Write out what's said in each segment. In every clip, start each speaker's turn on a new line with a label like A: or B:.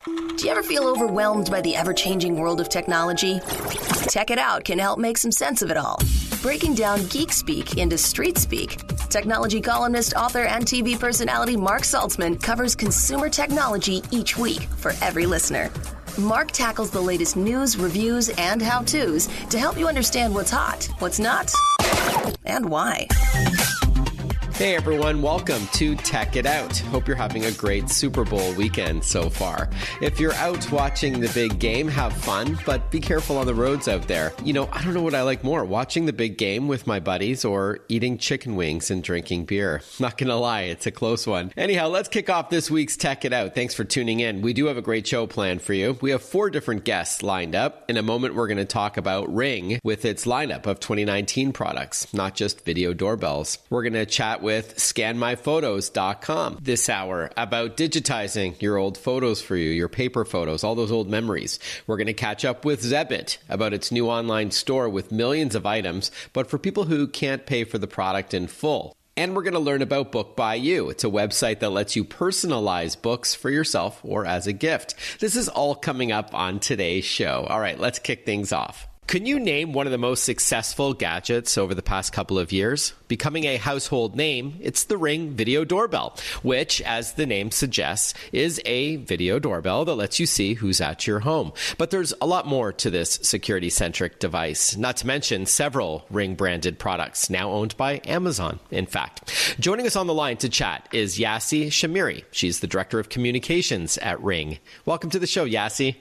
A: Do you ever feel overwhelmed by the ever-changing world of technology? Tech It Out can help make some sense of it all. Breaking down geek speak into street speak, technology columnist, author, and TV personality Mark Saltzman covers consumer technology each week for every listener. Mark tackles the latest news, reviews, and how-tos to help you understand what's hot, what's not, and why.
B: Hey everyone, welcome to Tech It Out. Hope you're having a great Super Bowl weekend so far. If you're out watching the big game, have fun, but be careful on the roads out there. You know, I don't know what I like more, watching the big game with my buddies or eating chicken wings and drinking beer. Not gonna lie, it's a close one. Anyhow, let's kick off this week's Tech It Out. Thanks for tuning in. We do have a great show planned for you. We have 4 different guests lined up. In a moment, we're gonna talk about Ring with its lineup of 2019 products, not just video doorbells. We're gonna chat with scanmyphotos.com this hour about digitizing your old photos for you, your paper photos, all those old memories. We're going to catch up with Zebit about its new online store with millions of items, but for people who can't pay for the product in full. And we're going to learn about Book by You. It's a website that lets you personalize books for yourself or as a gift. This is all coming up on today's show. All right, let's kick things off. Can you name one of the most successful gadgets over the past couple of years? Becoming a household name, it's the Ring Video Doorbell, which, as the name suggests, is a video doorbell that lets you see who's at your home. But there's a lot more to this security-centric device, not to mention several Ring-branded products, now owned by Amazon, in fact. Joining us on the line to chat is Yassi Shamiri. She's the Director of Communications at Ring. Welcome to the show, Yassi.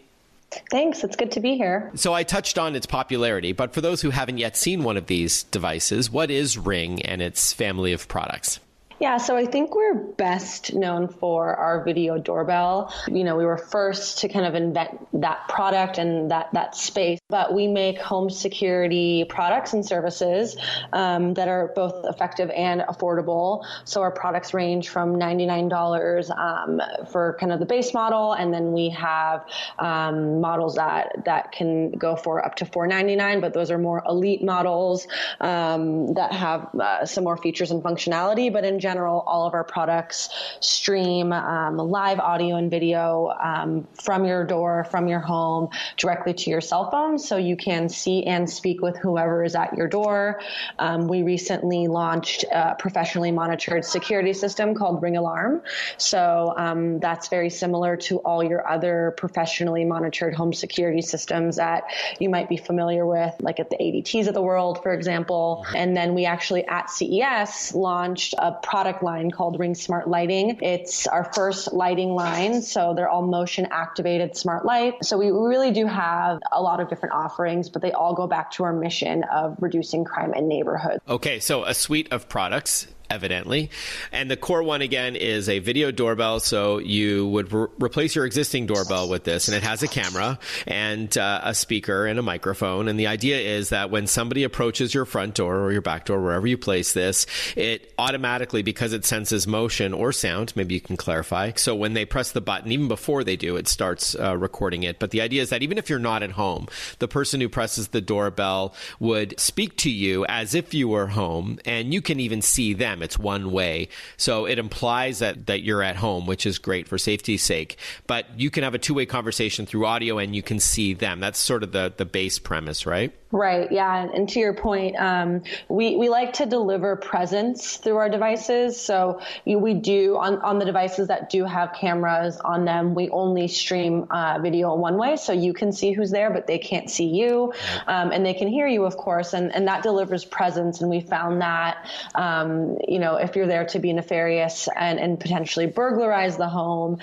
C: Thanks. It's good to be here.
B: So I touched on its popularity, but for those who haven't yet seen one of these devices, what is Ring and its family of products?
C: Yeah, so I think we're best known for our video doorbell. You know, we were first to kind of invent that product and that space, but we make home security products and services that are both effective and affordable. So our products range from $99 for kind of the base model, and then we have models that can go for up to $499, but those are more elite models that have some more features and functionality. But in general, all of our products stream live audio and video from your door, from your home, directly to your cell phone, so you can see and speak with whoever is at your door. We recently launched a professionally monitored security system called Ring Alarm. So that's very similar to all your other professionally monitored home security systems that you might be familiar with, like at the ADTs of the world, for example. And then we actually at CES launched a product line called Ring Smart Lighting. It's our first lighting line, so they're all motion activated smart light. So we really do have a lot of different offerings, but they all go back to our mission of reducing crime in neighborhoods.
B: Okay, so a suite of products, evidently. And the core one, again, is a video doorbell. So you would replace your existing doorbell with this, and it has a camera and a speaker and a microphone. And the idea is that when somebody approaches your front door or your back door, wherever you place this, it automatically, because it senses motion or sound, maybe you can clarify. So when they press the button, even before they do, it starts recording it. But the idea is that even if you're not at home, the person who presses the doorbell would speak to you as if you were home, and you can even see them. It's one way. So it implies that you're at home, which is great for safety's sake. But you can have a two-way conversation through audio and you can see them. That's sort of the base premise, right?
C: Right. Yeah. And to your point, we like to deliver presence through our devices. So we do on the devices that do have cameras on them, we only stream video in one way. So you can see who's there, but they can't see you. And they can hear you, of course. And that delivers presence. And we found that, if you're there to be nefarious and potentially burglarize the home,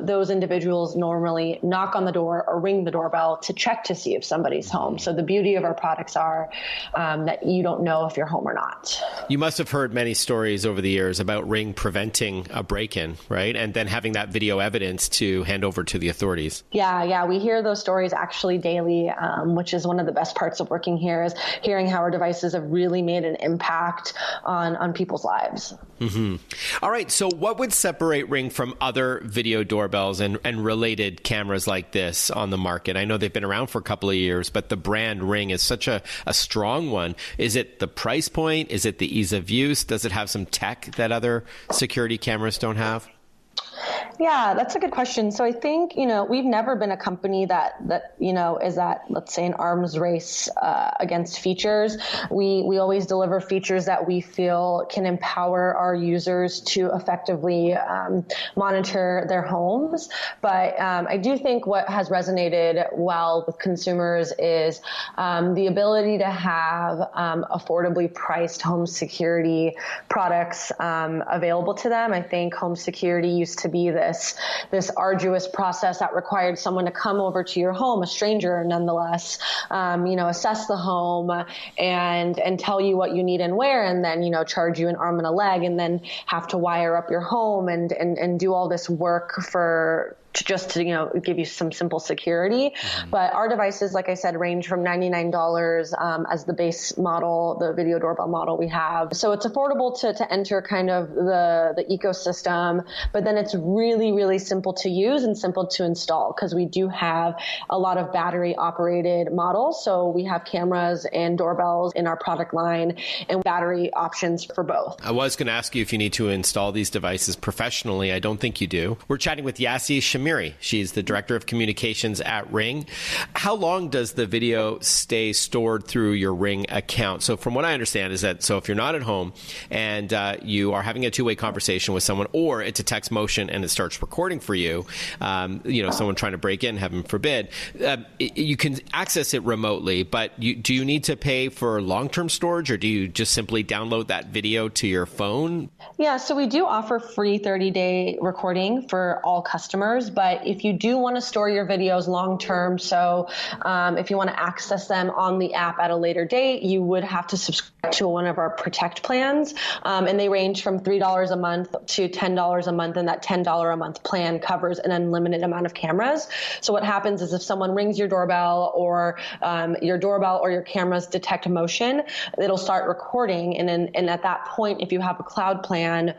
C: those individuals normally knock on the door or ring the doorbell to check to see if somebody's home. So the beauty of our products are that you don't know if you're home or not.
B: You must have heard many stories over the years about Ring preventing a break-in, right? And then having that video evidence to hand over to the authorities. Yeah.
C: We hear those stories actually daily, which is one of the best parts of working here, is hearing how our devices have really made an impact on people's lives.
B: Mm-hmm. All right. So what would separate Ring from other video doorbells and related cameras like this on the market? I know they've been around for a couple of years, but the brand Ring is such a strong one. Is it the price point? Is it the ease of use? Does it have some tech that other security cameras don't have?
C: Yeah, that's a good question. So I think, we've never been a company that is at, let's say, an arms race against features. We always deliver features that we feel can empower our users to effectively monitor their homes. But I do think what has resonated well with consumers is the ability to have affordably priced home security products available to them. I think home security used to be this arduous process that required someone to come over to your home, a stranger nonetheless, assess the home and tell you what you need and where, and then, charge you an arm and a leg, and then have to wire up your home and do all this work to give you some simple security. Mm-hmm. But our devices, like I said, range from $99 as the base model, the video doorbell model we have. So it's affordable to enter kind of the ecosystem, but then it's really, really simple to use and simple to install because we do have a lot of battery operated models. So we have cameras and doorbells in our product line and battery options for both.
B: I was going to ask you if you need to install these devices professionally. I don't think you do. We're chatting with Yassi Shamiri. She's the Director of Communications at Ring. How long does the video stay stored through your Ring account? So from what I understand is that, so if you're not at home and you are having a two-way conversation with someone, or it's a text motion and it starts recording for you, someone trying to break in, heaven forbid, you can access it remotely, but do you need to pay for long-term storage, or do you just simply download that video to your phone?
C: Yeah, so we do offer free 30-day recording for all customers. But if you do want to store your videos long term, so if you want to access them on the app at a later date, you would have to subscribe to one of our Protect plans. And they range from $3 a month to $10 a month. And that $10 a month plan covers an unlimited amount of cameras. So what happens is if someone rings your doorbell or your cameras detect motion, it'll start recording. And at that point, if you have a cloud plan,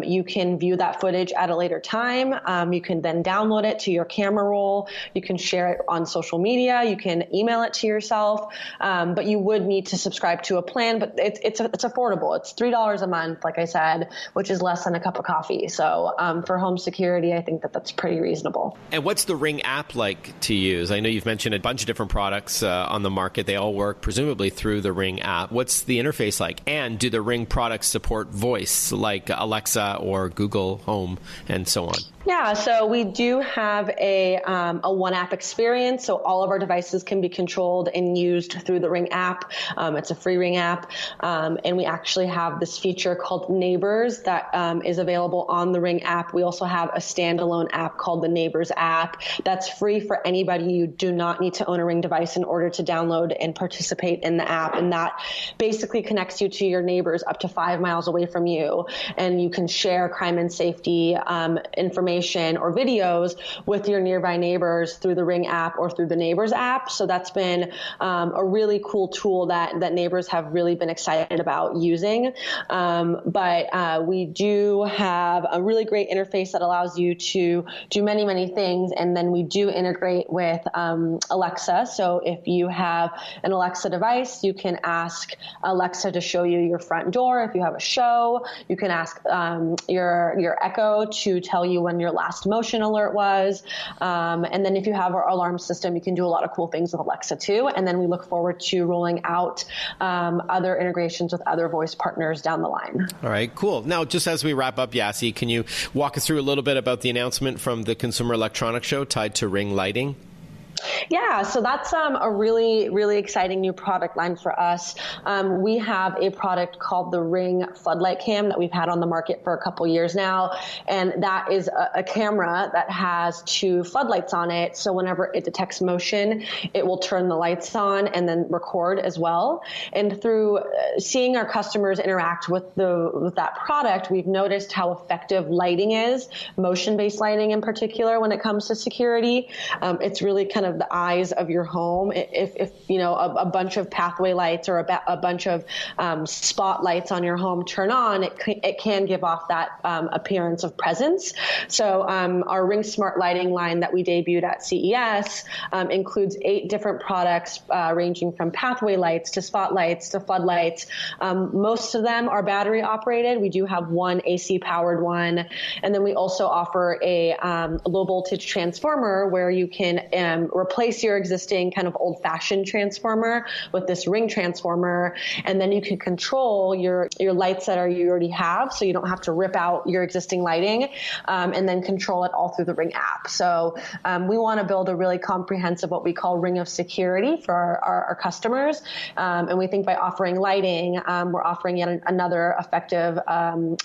C: you can view that footage at a later time. You can then download it to your camera roll. You can share it on social media. You can email it to yourself. But you would need to subscribe to a plan, but it's affordable. It's $3 a month, like I said, which is less than a cup of coffee. So for home security, I think that's pretty reasonable.
B: And what's the Ring app like to use? I know you've mentioned a bunch of different products on the market. They all work presumably through the Ring app. What's the interface like? And do the Ring products support voice like Alexa or Google Home and so on?
C: Yeah, so we do have a one app experience. So all of our devices can be controlled and used through the Ring app. It's a free Ring app. And we actually have this feature called Neighbors that is available on the Ring app. We also have a standalone app called the Neighbors app that's free for anybody. You do not need to own a Ring device in order to download and participate in the app. And that basically connects you to your neighbors up to 5 miles away from you. And you can share crime and safety information or videos with your nearby neighbors through the Ring app or through the Neighbors app. So that's been a really cool tool that neighbors have really been excited about using. But we do have a really great interface that allows you to do many, many things. And then we do integrate with Alexa. So if you have an Alexa device, you can ask Alexa to show you your front door. If you have a show, you can ask your Echo to tell you when your last motion alert was. And then if you have our alarm system, you can do a lot of cool things with Alexa too. And then we look forward to rolling out other integrations with other voice partners down the line.
B: All right, cool. Now, just as we wrap up, Yassi, can you walk us through a little bit about the announcement from the Consumer Electronics Show tied to Ring lighting?
C: Yeah, so that's a really, really exciting new product line for us. We have a product called the Ring Floodlight Cam that we've had on the market for a couple years now. And that is a camera that has 2 floodlights on it. So whenever it detects motion, it will turn the lights on and then record as well. And through seeing our customers interact with that product, we've noticed how effective lighting is, motion-based lighting in particular, when it comes to security. It's really kind kind of the eyes of your home. If you know, a bunch of pathway lights or a bunch of spotlights on your home turn on, it can give off that appearance of presence. So our Ring Smart Lighting line that we debuted at CES includes 8 different products ranging from pathway lights to spotlights to floodlights. Most of them are battery operated. We do have one AC powered one. And then we also offer a low voltage transformer where you can replace your existing kind of old fashioned transformer with this ring transformer. And then you can control your lights that you already have. So you don't have to rip out your existing lighting and then control it all through the Ring app. So we want to build a really comprehensive, what we call ring of security for our customers. And we think by offering lighting, we're offering yet another effective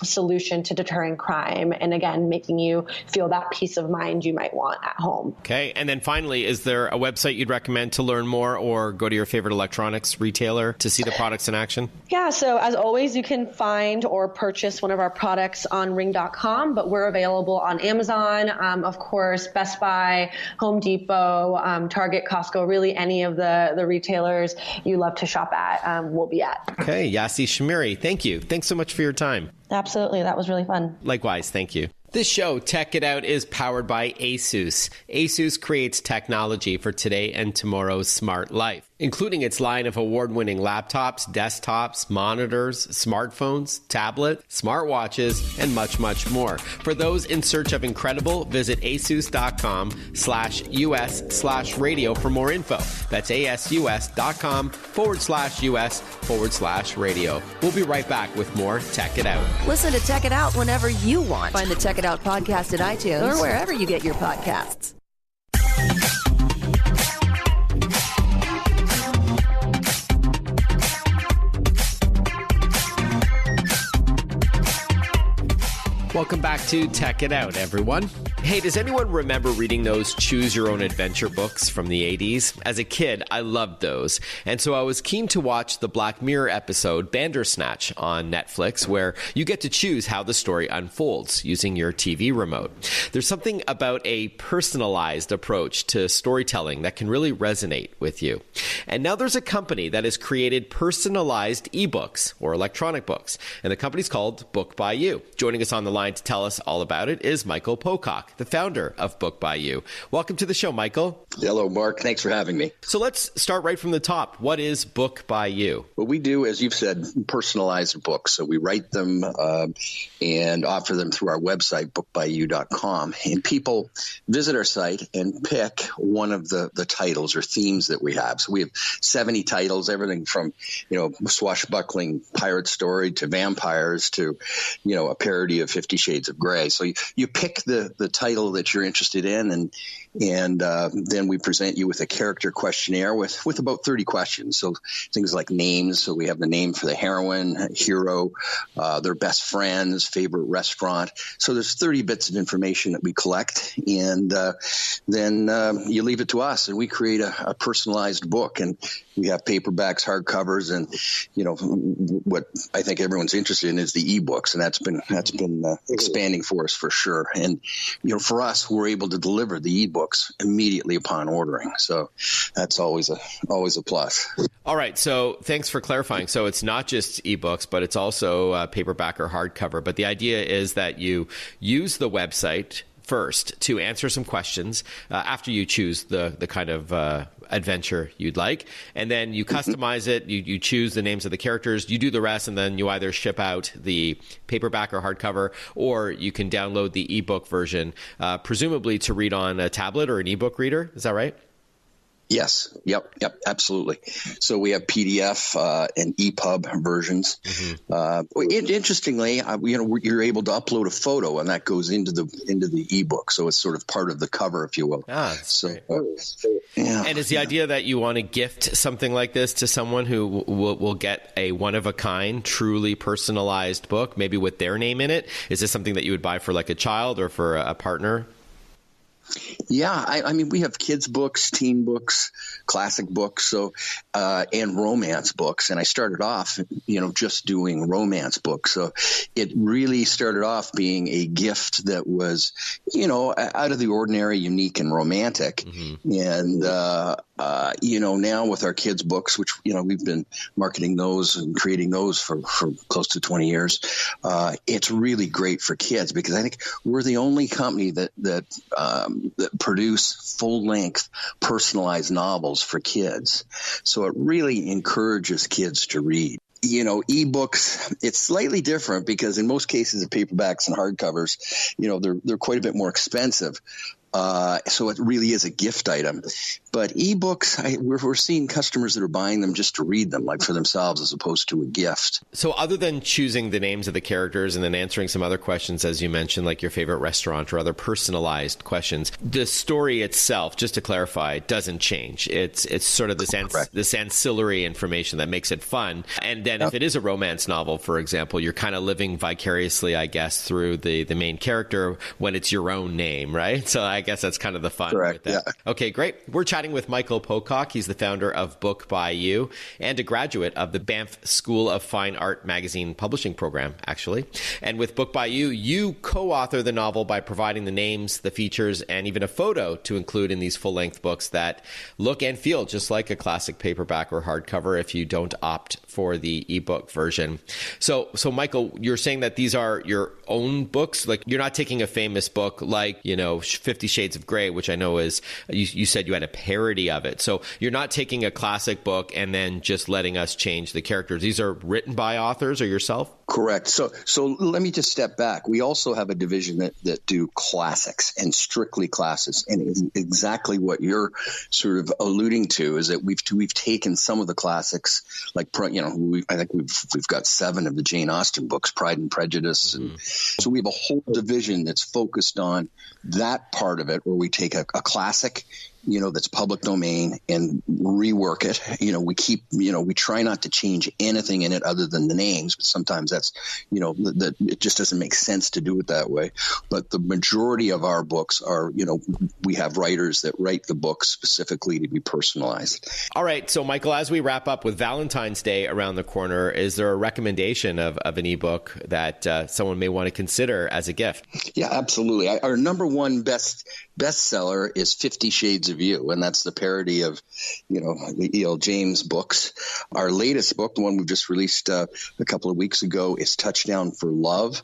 C: solution to deterring crime. And again, making you feel that peace of mind you might want at home.
B: Okay. And then finally, is there a website you'd recommend to learn more, or go to your favorite electronics retailer to see the products in action?
C: Yeah. So as always, you can find or purchase one of our products on ring.com, but we're available on Amazon, of course, Best Buy, Home Depot, Target, Costco, really any of the retailers you love to shop at, we'll be at.
B: Okay. Yassi Shamiri, thank you. Thanks so much for your time.
C: Absolutely. That was really fun.
B: Likewise. Thank you. This show, Tech It Out, is powered by ASUS. ASUS creates technology for today and tomorrow's smart life, including its line of award-winning laptops, desktops, monitors, smartphones, tablets, smartwatches, and much, much more. For those in search of incredible, visit asus.com/US/radio for more info. That's asus.com/US/radio. We'll be right back with more Tech It Out.
A: Listen to Tech It Out whenever you want. Find the Tech It Out podcast at iTunes or wherever you get your podcasts.
B: Welcome back to Tech It Out, everyone. Hey, does anyone remember reading those Choose Your Own Adventure books from the 80s? As a kid, I loved those. And so I was keen to watch the Black Mirror episode Bandersnatch on Netflix, where you get to choose how the story unfolds using your TV remote. There's something about a personalized approach to storytelling that can really resonate with you. And now there's a company that has created personalized ebooks or electronic books. And the company's called Book by You. Joining us on the line to tell us all about it is Michael Pocock, the founder of Book by You. Welcome to the show, Michael.
D: Hello, Mark. Thanks for having me.
B: So let's start right from the top. What is Book by You?
D: What we do, as you've said, personalized books. So we write them and offer them through our website, bookbyyou.com. And people visit our site and pick one of the titles or themes that we have. So we have 70 titles, everything from, swashbuckling pirate story to vampires to, a parody of 50 Shades of Grey. So you pick the title that you're interested in, and then we present you with a character questionnaire with about 30 questions. So things like names. So we have the name for the heroine, hero, their best friends, favorite restaurant. So there's 30 bits of information that we collect, and then you leave it to us, and we create a personalized book. And we have paperbacks, hardcovers, and what I think everyone's interested in is the ebooks, and that's been expanding for us for sure. And for us, we're able to deliver the ebooks immediately upon ordering, so that's always a plus.
B: All right, so thanks for clarifying. So it's not just ebooks, but it's also paperback or hardcover. But the idea is that you use the website first to answer some questions after you choose the kind of adventure you'd like, and then you customize it, you choose the names of the characters, you do the rest, and then you either ship out the paperback or hardcover, or you can download the ebook version, presumably to read on a tablet or an ebook reader. Is that right?
D: Yes. Yep. Absolutely. So we have PDF and EPUB versions. Mm-hmm. Interestingly, you're able to upload a photo, and that goes into the ebook. So it's sort of part of the cover, if you will.
B: So, yeah. And is the idea that you want to gift something like this to someone who will get a one-of-a-kind, truly personalized book, maybe with their name in it? Is this something that you would buy for like a child or for a partner?
D: Yeah, I mean, we have kids' books, teen books, classic books, so and romance books. And I started off, just doing romance books. So it really started off being a gift that was, out of the ordinary, unique, and romantic. Mm-hmm. And now with our kids' books, which we've been marketing those and creating those for close to 20 years, it's really great for kids because I think we're the only company that produce full-length personalized novels for kids. So it really encourages kids to read. Ebooks, it's slightly different because in most cases of paperbacks and hardcovers, they're quite a bit more expensive. So it really is a gift item. But ebooks, we're seeing customers that are buying them just to read them, like for themselves, as opposed to a gift.
B: So other than choosing the names of the characters and then answering some other questions, as you mentioned, like your favorite restaurant or other personalized questions, the story itself, just to clarify, doesn't change. It's sort of this ancillary information that makes it fun. And then if it is a romance novel, for example, you're kind of living vicariously, I guess, through the main character when it's your own name, right? So I guess that's kind of the fun with that. Yeah. Okay, great. We're chatting with Michael Pocock. He's the founder of Book by You and a graduate of the Banff School of Fine Art magazine publishing program, actually. And with Book by You, you co-author the novel by providing the names, the features, and even a photo to include in these full-length books that look and feel just like a classic paperback or hardcover if you don't opt for the ebook version. So Michael, you're saying that these are your own books? Like you're not taking a famous book like, 50 Shades of Grey, which I know is, you said you had a parody of it. So you're not taking a classic book and then just letting us change the characters. These are written by authors or yourself?
D: Correct. So let me just step back. We also have a division that do classics and strictly classics. And exactly what you're sort of alluding to is that we've taken some of the classics, like, I think we've got 7 of the Jane Austen books, Pride and Prejudice. Mm-hmm. And so we have a whole division that's focused on that part of it, where we take a classic, that's public domain and rework it. We try not to change anything in it other than the names, but sometimes that's, that it just doesn't make sense to do it that way. But the majority of our books are, we have writers that write the books specifically to be personalized. All
B: right. So Michael, as we wrap up with Valentine's Day around the corner, is there a recommendation of an ebook that someone may want to consider as a gift?
D: Yeah, absolutely. Our number one bestseller is 50 Shades of You, and that's the parody of, the E.L. James books. Our latest book, the one we just released a couple of weeks ago, is Touchdown for Love.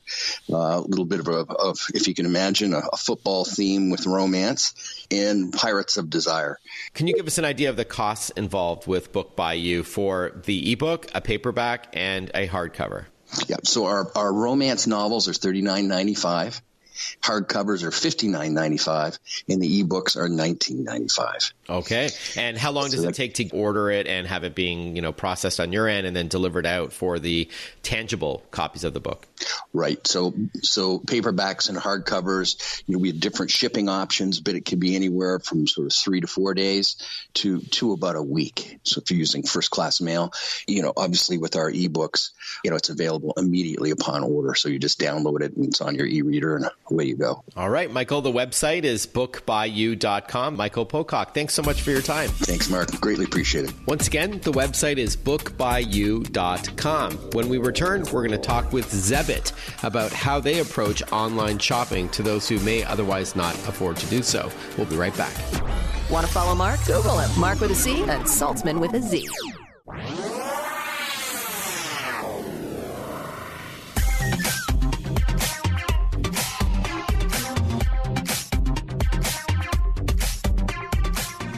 D: A little bit of, if you can imagine, a football theme with romance, and Pirates of Desire.
B: Can you give us an idea of the costs involved with Book by You for the ebook, a paperback, and a hardcover?
D: Yeah, so our romance novels are $39.95. Hardcovers are $59.95, and the ebooks are $19.95.
B: Okay. And how long does it take to order it and have it being, processed on your end and then delivered out for the tangible copies of the book?
D: Right. So paperbacks and hardcovers, we have different shipping options, but it can be anywhere from sort of 3 to 4 days to about a week. So if you're using first class mail, obviously with our ebooks, it's available immediately upon order. So you just download it and it's on your e-reader and away you go.
B: All right, Michael, the website is bookbyu.com. Michael Pocock, thanks so much for your time.
D: Thanks, Mark. Greatly appreciate it.
B: Once again, the website is bookbyu.com. When we return, we're going to talk with Zebit about how they approach online shopping to those who may otherwise not afford to do so. We'll be right back.
A: Want to follow Mark? Google him. Mark with a C and Saltzman with a Z.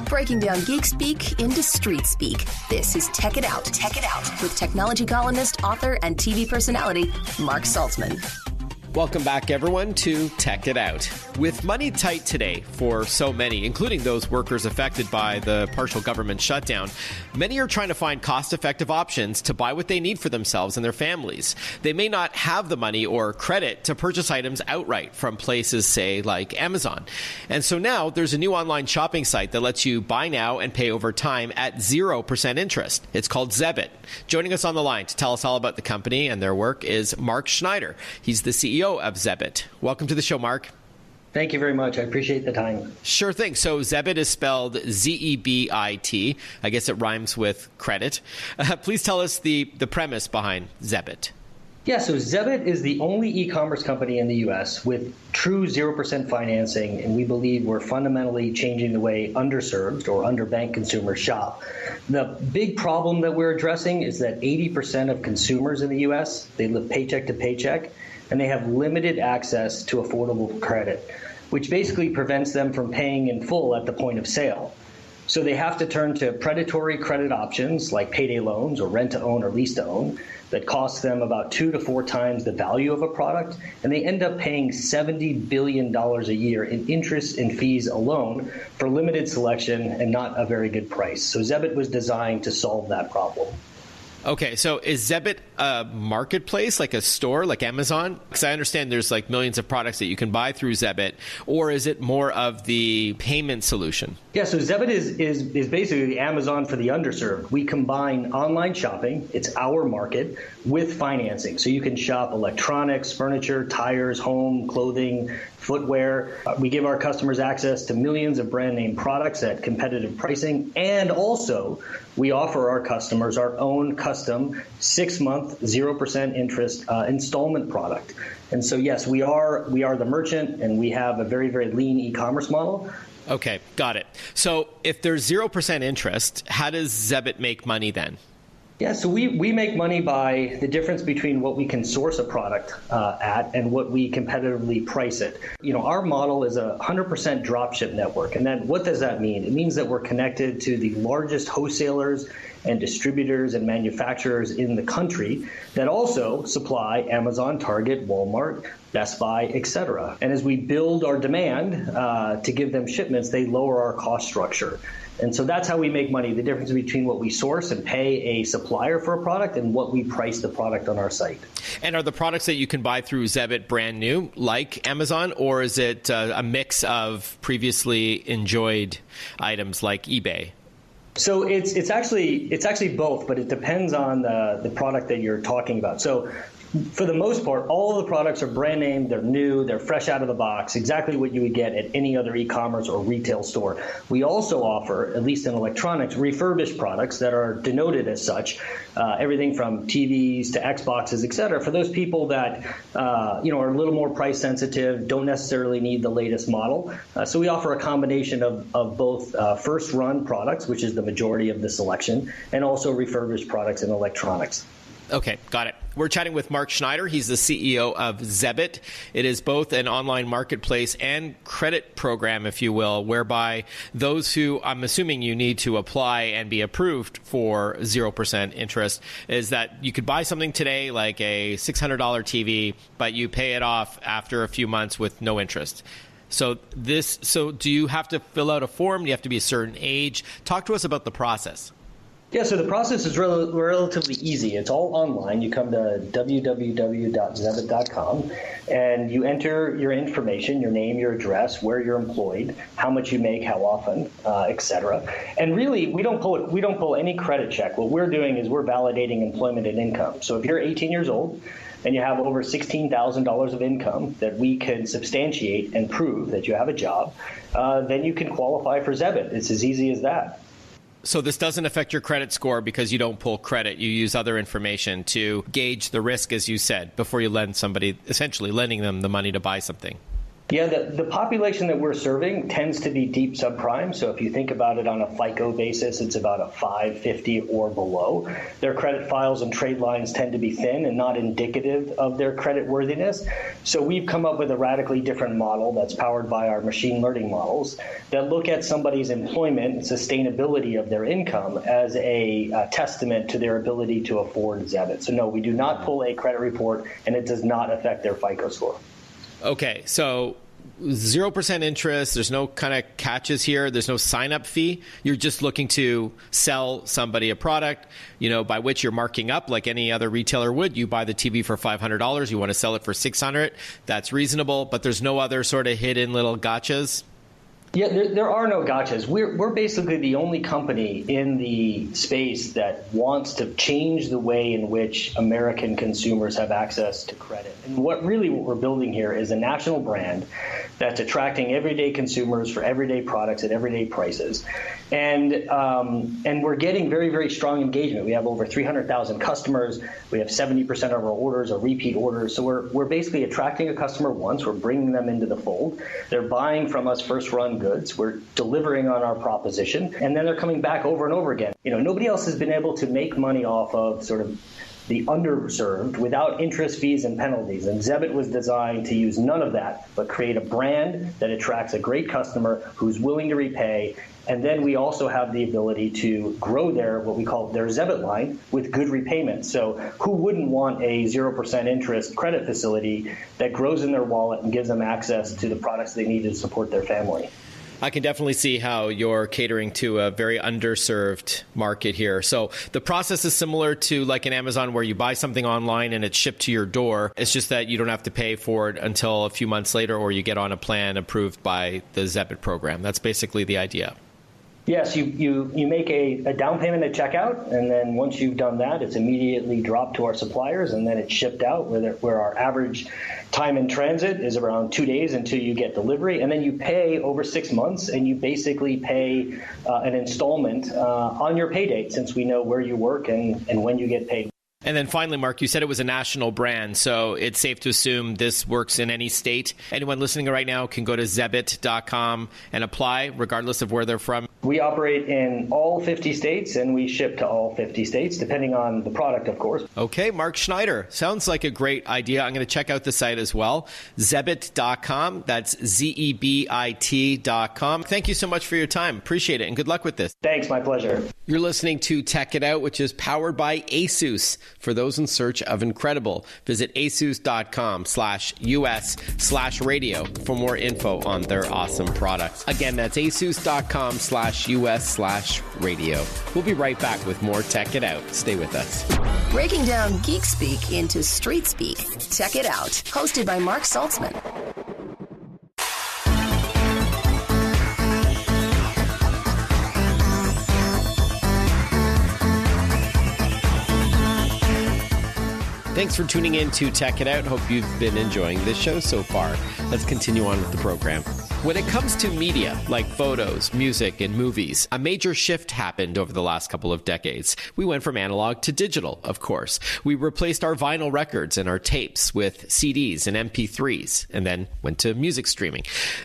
A: Breaking down geek speak into street speak. This is Tech It Out. Tech It Out with technology columnist, author, and TV personality Mark Saltzman.
B: Welcome back, everyone, to Tech It Out. With money tight today for so many, including those workers affected by the partial government shutdown, many are trying to find cost-effective options to buy what they need for themselves and their families. They may not have the money or credit to purchase items outright from places, say, like Amazon. And so now there's a new online shopping site that lets you buy now and pay over time at 0% interest. It's called Zebit. Joining us on the line to tell us all about the company and their work is Mark Schneider. He's the CEO of Zebit. Welcome to the show, Mark.
E: Thank you very much. I appreciate the time.
B: Sure thing. So Zebit is spelled Zebit. I guess it rhymes with credit. Please tell us the premise behind Zebit.
E: Yeah, so Zebit is the only e-commerce company in the U.S. with true 0% financing, and we believe we're fundamentally changing the way underserved or underbanked consumers shop. The big problem that we're addressing is that 80% of consumers in the U.S., they live paycheck to paycheck, and they have limited access to affordable credit, which basically prevents them from paying in full at the point of sale. So they have to turn to predatory credit options like payday loans or rent-to-own or lease-to-own that cost them about 2 to 4 times the value of a product, and they end up paying $70 billion a year in interest and fees alone for limited selection and not a very good price. So Zebit was designed to solve that problem.
B: Okay, so is Zebit a marketplace, like a store, like Amazon? Because I understand there's like millions of products that you can buy through Zebit, or is it more of the payment solution?
E: Yeah, so Zebit is basically Amazon for the underserved. We combine online shopping, it's our market, with financing. So you can shop electronics, furniture, tires, home, clothing, footwear. We give our customers access to millions of brand name products at competitive pricing, and also we offer our customers our own custom 6-month 0% interest installment product. And so yes, we are the merchant, and we have a very, very lean e-commerce model.
B: Okay, got it. So if there's 0% interest, how does Zebit make money then?
E: Yeah, so we make money by the difference between what we can source a product at and what we competitively price it. You know, our model is a 100% dropship network. And then what does that mean? It means that we're connected to the largest wholesalers and distributors and manufacturers in the country that also supply Amazon, Target, Walmart, Best Buy, etc. And as we build our demand to give them shipments, they lower our cost structure. And so that's how we make money, the difference between what we source and pay a supplier for a product and what we price the product on our site.
B: And are the products that you can buy through Zebit brand new, like Amazon, or is it a mix of previously enjoyed items like eBay?
E: So it's actually both, but it depends on the product that you're talking about. So for the most part, all of the products are brand name, they're new, they're fresh out of the box, exactly what you would get at any other e-commerce or retail store. We also offer, at least in electronics, refurbished products that are denoted as such, everything from TVs to Xboxes, et cetera, for those people that are a little more price sensitive, don't necessarily need the latest model. So we offer a combination of both first run products, which is the majority of the selection, and also refurbished products in electronics.
B: Okay, got it. We're chatting with Mark Schneider. He's the CEO of Zebit. It is both an online marketplace and credit program, if you will, whereby those who, I'm assuming you need to apply and be approved for 0% interest, is that you could buy something today, like a $600 TV, but you pay it off after a few months with no interest. So do you have to fill out a form? Do you have to be a certain age? Talk to us about the process.
E: Yeah, so the process is relatively easy. It's all online. You come to www.zebit.com and you enter your information, your name, your address, where you're employed, how much you make, how often, etc. And really, we don't pull any credit check. What we're doing is we're validating employment and income. So if you're 18 years old and you have over $16,000 of income that we can substantiate and prove that you have a job, then you can qualify for Zebit. It's as easy as that.
B: So this doesn't affect your credit score because you don't pull credit. You use other information to gauge the risk, as you said, before you lend somebody, essentially lending them the money to buy something.
E: Yeah, the population that we're serving tends to be deep subprime. So if you think about it on a FICO basis, it's about a 550 or below. Their credit files and trade lines tend to be thin and not indicative of their credit worthiness. So we've come up with a radically different model that's powered by our machine learning models that look at somebody's employment and sustainability of their income as a testament to their ability to afford Zebit. So no, we do not pull a credit report, and it does not affect their FICO score. Okay,
B: so 0% interest, there's no kind of catches here, there's no sign-up fee. You're just looking to sell somebody a product, by which you're marking up like any other retailer would. You buy the TV for $500, you want to sell it for $600. That's reasonable, but there's no other sort of hidden little gotchas?
E: Yeah, there are no gotchas. We're basically the only company in the space that wants to change the way in which American consumers have access to credit. And what we're building here is a national brand that's attracting everyday consumers for everyday products at everyday prices. And we're getting very, very strong engagement. We have over 300,000 customers. We have 70% of our orders are repeat orders. So we're basically attracting a customer once. We're bringing them into the fold. They're buying from us first run goods. We're delivering on our proposition, and then they're coming back over and over again. Nobody else has been able to make money off of sort of the underserved without interest, fees, and penalties. And Zebit was designed to use none of that, but create a brand that attracts a great customer who's willing to repay. And then we also have the ability to grow what we call their Zebit line with good repayment. So who wouldn't want a 0% interest credit facility that grows in their wallet and gives them access to the products they need to support their family?
B: I can definitely see how you're catering to a very underserved market here. So the process is similar to like an Amazon where you buy something online and it's shipped to your door. It's just that you don't have to pay for it until a few months later, or you get on a plan approved by the Zebit program. That's basically the idea.
E: Yes, you make a down payment at checkout, and then once you've done that, it's immediately dropped to our suppliers, and then it's shipped out, where our average time in transit is around 2 days until you get delivery. And then you pay over 6 months, and you basically pay an installment on your pay date, since we know where you work and when you get paid.
B: And then finally, Mark, you said it was a national brand, so it's safe to assume this works in any state. Anyone listening right now can go to Zebit.com and apply, regardless of where they're from.
E: We operate in all 50 states, and we ship to all 50 states, depending on the product, of course.
B: Okay, Mark Schneider. Sounds like a great idea. I'm going to check out the site as well. Zebit.com. That's Zebit.com. Thank you so much for your time. Appreciate it, and good luck with this.
E: Thanks, my pleasure.
B: You're listening to Tech It Out, which is powered by ASUS. For those in search of incredible, visit asus.com/US/radio for more info on their awesome products. Again, that's asus.com/US/radio. We'll be right back with more Tech It Out. Stay with us.
A: Breaking down geek speak into street speak. Tech It Out, hosted by Mark Saltzman.
B: Thanks for tuning in to Tech It Out. Hope you've been enjoying this show so far. Let's continue on with the program. When it comes to media, like photos, music, and movies, a major shift happened over the last couple of decades. We went from analog to digital, of course. We replaced our vinyl records and our tapes with CDs and MP3s, and then went to music streaming.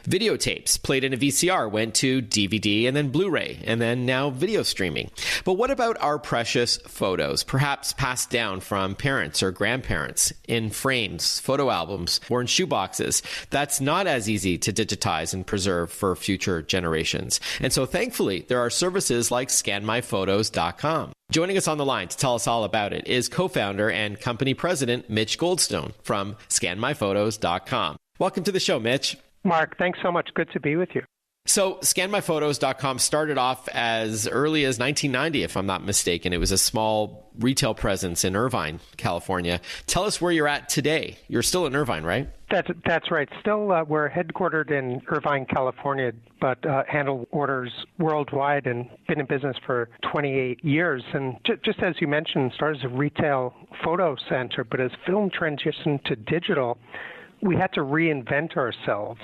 B: Videotapes played in a VCR went to DVD and then Blu-ray, and then now video streaming. But what about our precious photos, perhaps passed down from parents or grandparents in frames, photo albums, or in shoeboxes? That's not as easy to digitize and preserve for future generations. And so thankfully, there are services like scanmyphotos.com. Joining us on the line to tell us all about it is co-founder and company president Mitch Goldstone from scanmyphotos.com. Welcome to the show, Mitch.
F: Mark, thanks so much. Good to be with you.
B: So scanmyphotos.com started off as early as 1990, if I'm not mistaken. It was a small retail presence in Irvine, California. Tell us where you're at today. You're still in Irvine, right?
F: That's right. Still, we're headquartered in Irvine, California, but handle orders worldwide and been in business for 28 years. And just as you mentioned, started as a retail photo center, but as film transitioned to digital, we had to reinvent ourselves.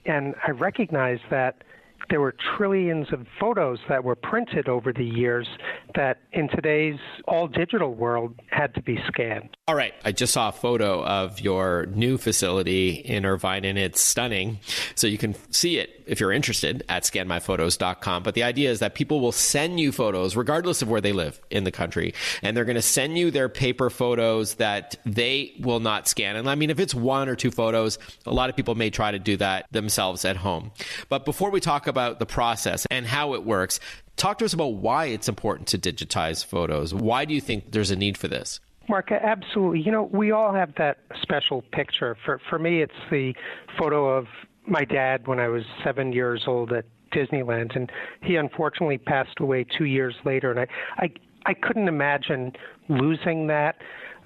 F: And I recognized that there were trillions of photos that were printed over the years that in today's all-digital world had to be scanned.
B: All right. I just saw a photo of your new facility in Irvine, and it's stunning. So you can see it if you're interested at scanmyphotos.com. But the idea is that people will send you photos regardless of where they live in the country. And they're going to send you their paper photos that they will not scan. And I mean, if it's one or two photos, a lot of people may try to do that themselves at home. But before we talk about the process and how it works, talk to us about why it's important to digitize photos. Why do you think there's a need for this?
F: Mark, absolutely. You know, we all have that special picture. For me, it's the photo of my dad when I was 7 years old at Disneyland, and he unfortunately passed away 2 years later, and I couldn't imagine losing that.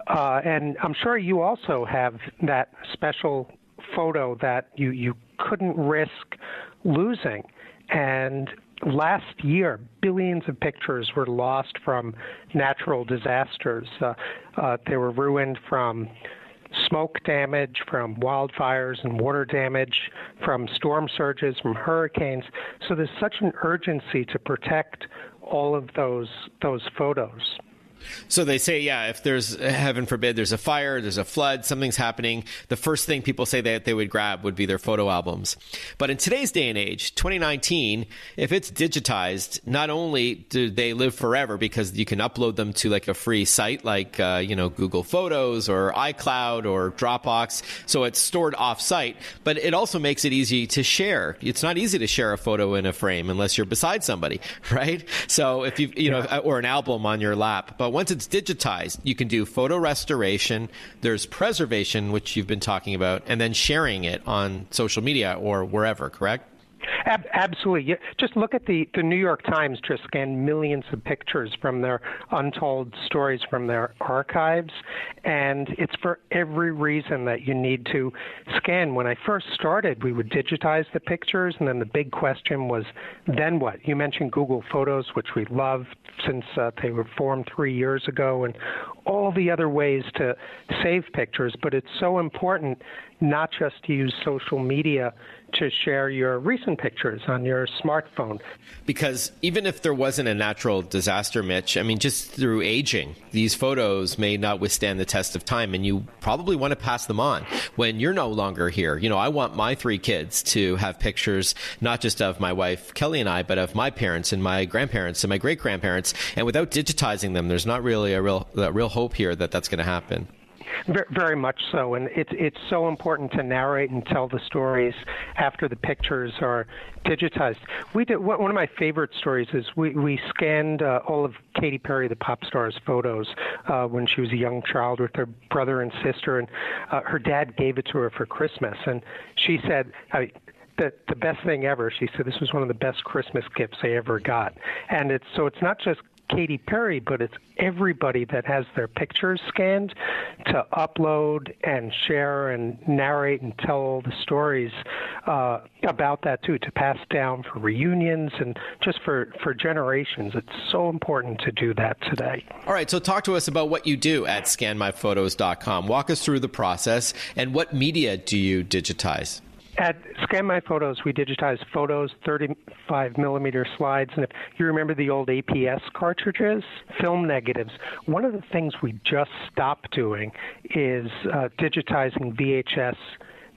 F: And I'm sure you also have that special photo that you couldn't risk losing. And last year, billions of pictures were lost from natural disasters. They were ruined from smoke damage, from wildfires and water damage, from storm surges, from hurricanes. So there's such an urgency to protect all of those photos.
B: So they say, yeah, if there's, heaven forbid, there's a fire, there's a flood, something's happening, the first thing people say that they would grab would be their photo albums. But in today's day and age, 2019, if it's digitized, not only do they live forever because you can upload them to like a free site like, Google Photos or iCloud or Dropbox, so it's stored off-site, but it also makes it easy to share. It's not easy to share a photo in a frame unless you're beside somebody, right? So if or an album on your lap. But once it's digitized, you can do photo restoration, there's preservation, which you've been talking about, and then sharing it on social media or wherever, correct?
F: Absolutely. Just look at the New York Times just scanned millions of pictures from their untold stories from their archives, and it's for every reason that you need to scan. When I first started, we would digitize the pictures, and then the big question was, then what? You mentioned Google Photos, which we love since they were formed 3 years ago, and all the other ways to save pictures, but it's so important not just to use social media to share your recent pictures on your smartphone.
B: Because even if there wasn't a natural disaster, Mitch, I mean, just through aging, these photos may not withstand the test of time, and you probably want to pass them on when you're no longer here. I want my 3 kids to have pictures, not just of my wife, Kelly, and I, but of my parents and my grandparents and my great-grandparents. And without digitizing them, there's not really a real hope here that that's going to happen.
F: Very much so, and it's so important to narrate and tell the stories after the pictures are digitized. We did one of my favorite stories is we scanned all of Katy Perry, the pop star's photos when she was a young child with her brother and sister, and her dad gave it to her for Christmas, and she said, the best thing ever. She said this was one of the best Christmas gifts I ever got, and it's not just Katy Perry, but it's everybody that has their pictures scanned to upload and share and narrate and tell all the stories about that too, to pass down for reunions and just for generations. It's so important to do that today.
B: All right, so talk to us about what you do at scanmyphotos.com. Walk us through the process, and what media do you digitize?
F: At Scan My Photos, we digitize photos, 35-millimeter slides, and if you remember the old APS cartridges, film negatives, one of the things we just stopped doing is digitizing VHS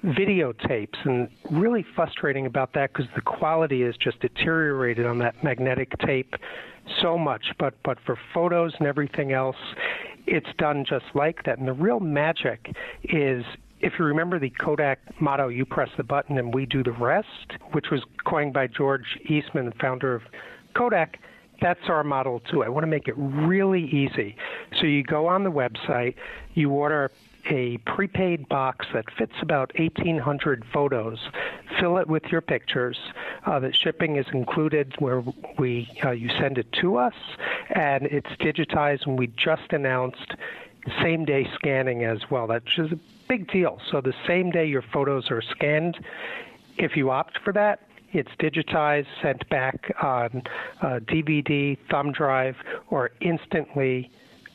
F: videotapes, and really frustrating about that because the quality is just deteriorated on that magnetic tape so much. But for photos and everything else, it's done just like that. And the real magic is, if you remember the Kodak motto, you press the button and we do the rest, which was coined by George Eastman, the founder of Kodak, that's our model too. I want to make it really easy. So you go on the website, you order a prepaid box that fits about 1,800 photos. Fill it with your pictures. The shipping is included where you send it to us, and it's digitized, and we just announced same-day scanning as well. That's just a big deal. So the same day your photos are scanned, if you opt for that, it's digitized, sent back on DVD, thumb drive, or instantly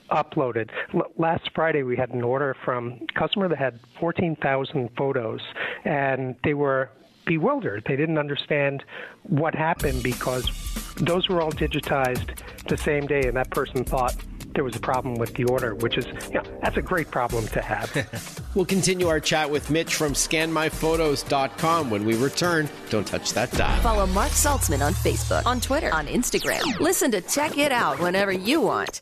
F: uploaded. Last Friday, we had an order from a customer that had 14,000 photos, and they were bewildered. They didn't understand what happened because those were all digitized the same day, and that person thought there was a problem with the order, which is, that's a great problem to have.
B: We'll continue our chat with Mitch from scanmyphotos.com when we return. Don't touch that dial.
A: Follow Mark Saltzman on Facebook, on Twitter, on Instagram. Listen to Check It Out whenever you want.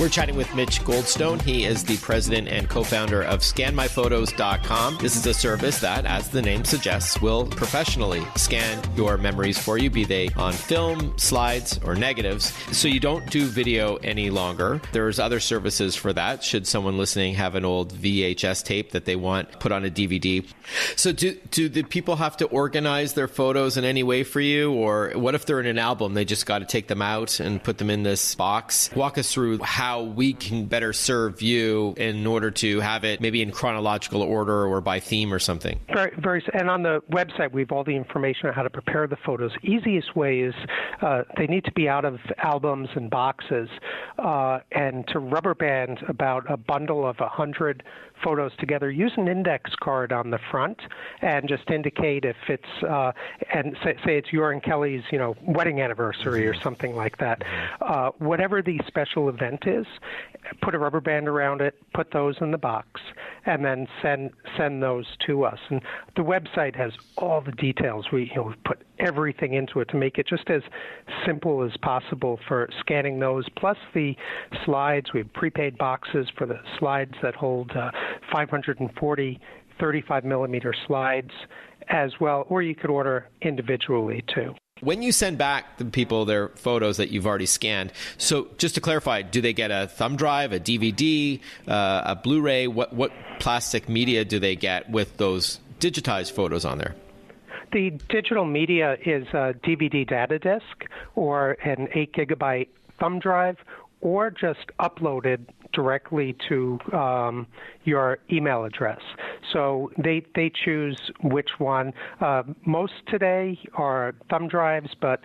B: We're chatting with Mitch Goldstone. He is the president and co-founder of scanmyphotos.com. This is a service that, as the name suggests, will professionally scan your memories for you, be they on film, slides, or negatives. So you don't do video any longer. There's other services for that, should someone listening have an old VHS tape that they want put on a DVD. So do the people have to organize their photos in any way for you? Or what if they're in an album, they just got to take them out and put them in this box? Walk us through how we can better serve you in order to have it maybe in chronological order or by theme or something.
F: And on the website, we have all the information on how to prepare the photos. Easiest way is they need to be out of albums and boxes, and to rubber band about a bundle of 100 photos together. Use an index card on the front and just indicate if it's and say it's your and Kelly's wedding anniversary or something like that. Whatever the special event is, put a rubber band around it, put those in the box, and then send those to us. And the website has all the details. We put everything into it to make it just as simple as possible for scanning those, plus the slides. We have prepaid boxes for the slides that hold 540 35 millimeter slides as well, or you could order individually too.
B: When you send back the people their photos that you've already scanned, so just to clarify, do they get a thumb drive, a DVD, a Blu-ray? What plastic media do they get with those digitized photos on there?
F: The digital media is a DVD data disc or an 8 gigabyte thumb drive, or just uploaded directly to your email address. So they choose which one. Most today are thumb drives, but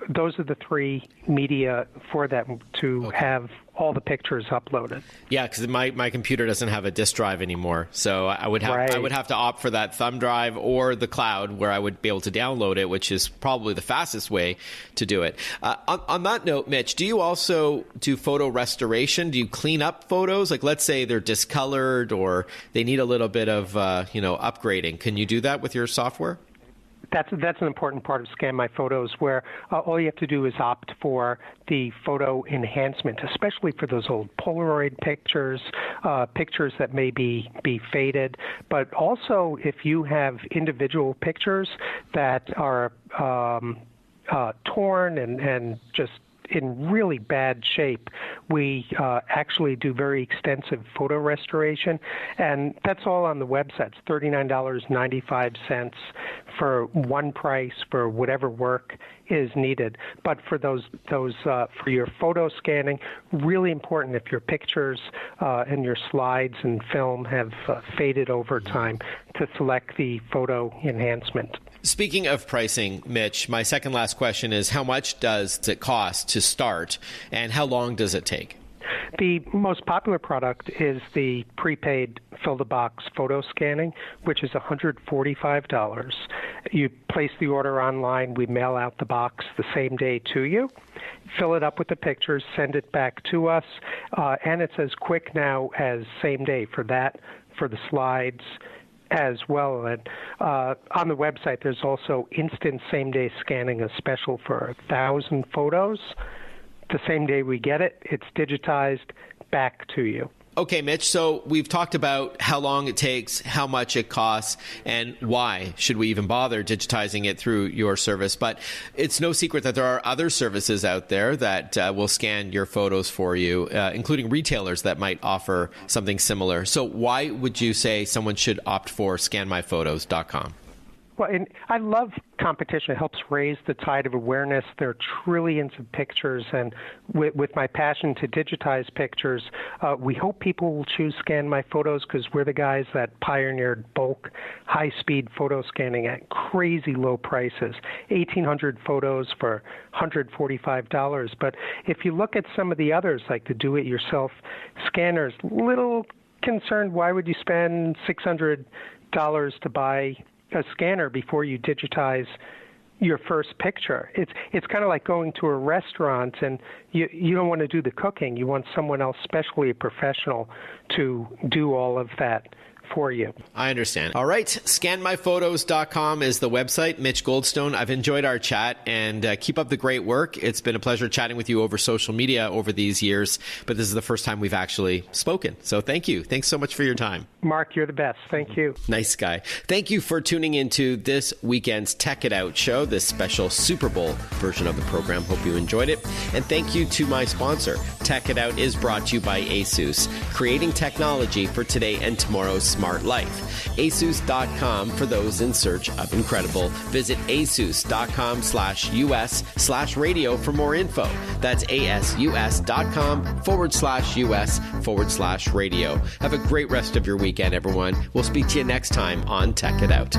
F: those are the three media for them to have all the pictures uploaded.
B: Yeah, because my computer doesn't have a disk drive anymore, so I would have to opt for that thumb drive or the cloud, where I would be able to download it, which is probably the fastest way to do it. On that note, Mitch, do you also do photo restoration? Do you clean up photos? Like, let's say they're discolored or they need a little bit of upgrading. Can you do that with your software?
F: That's an important part of Scan My Photos, where all you have to do is opt for the photo enhancement, especially for those old Polaroid pictures, pictures that may be faded. But also, if you have individual pictures that are torn and just in really bad shape, we actually do very extensive photo restoration, and that's all on the website. It's $39.95 for one price for whatever work is needed. But for those for your photo scanning, really important if your pictures and your slides and film have faded over time, to select the photo enhancement.
B: Speaking of pricing, Mitch, my second last question is, how much does it cost to start, and how long does it take?
F: The most popular product is the prepaid fill-the-box photo scanning, which is $145. You place the order online. We mail out the box the same day to you. Fill it up with the pictures, send it back to us, and it's as quick now as same day for that, for the slides as well. And on the website, there's also instant same-day scanning, a special for 1,000 photos. The same day we get it, it's digitized back to you.
B: Okay, Mitch, so we've talked about how long it takes, how much it costs, and why should we even bother digitizing it through your service. But it's no secret that there are other services out there that will scan your photos for you, including retailers that might offer something similar. So why would you say someone should opt for scanmyphotos.com?
F: Well, and I love competition. It helps raise the tide of awareness. There are trillions of pictures, and with my passion to digitize pictures, we hope people will choose Scan My Photos because we're the guys that pioneered bulk, high-speed photo scanning at crazy low prices, 1,800 photos for $145. But if you look at some of the others, like the do-it-yourself scanners, little concerned, why would you spend $600 to buy a scanner before you digitize your first picture? It's kind of like going to a restaurant and you don't want to do the cooking. You want someone else, especially a professional, to do all of that for you.
B: I understand. All right. Scanmyphotos.com is the website. Mitch Goldstone, I've enjoyed our chat, and keep up the great work. It's been a pleasure chatting with you over social media over these years, but this is the first time we've actually spoken. So thank you. Thanks so much for your time.
F: Mark, you're the best. Thank you.
B: Nice guy. Thank you for tuning into this weekend's Tech It Out show, this special Super Bowl version of the program. Hope you enjoyed it. And thank you to my sponsor. Tech It Out is brought to you by ASUS, creating technology for today and tomorrow's smart life. ASUS.com for those in search of incredible. Visit ASUS.com/US/radio for more info. That's ASUS.com/US/radio. Have a great rest of your weekend, everyone. We'll speak to you next time on Tech It Out.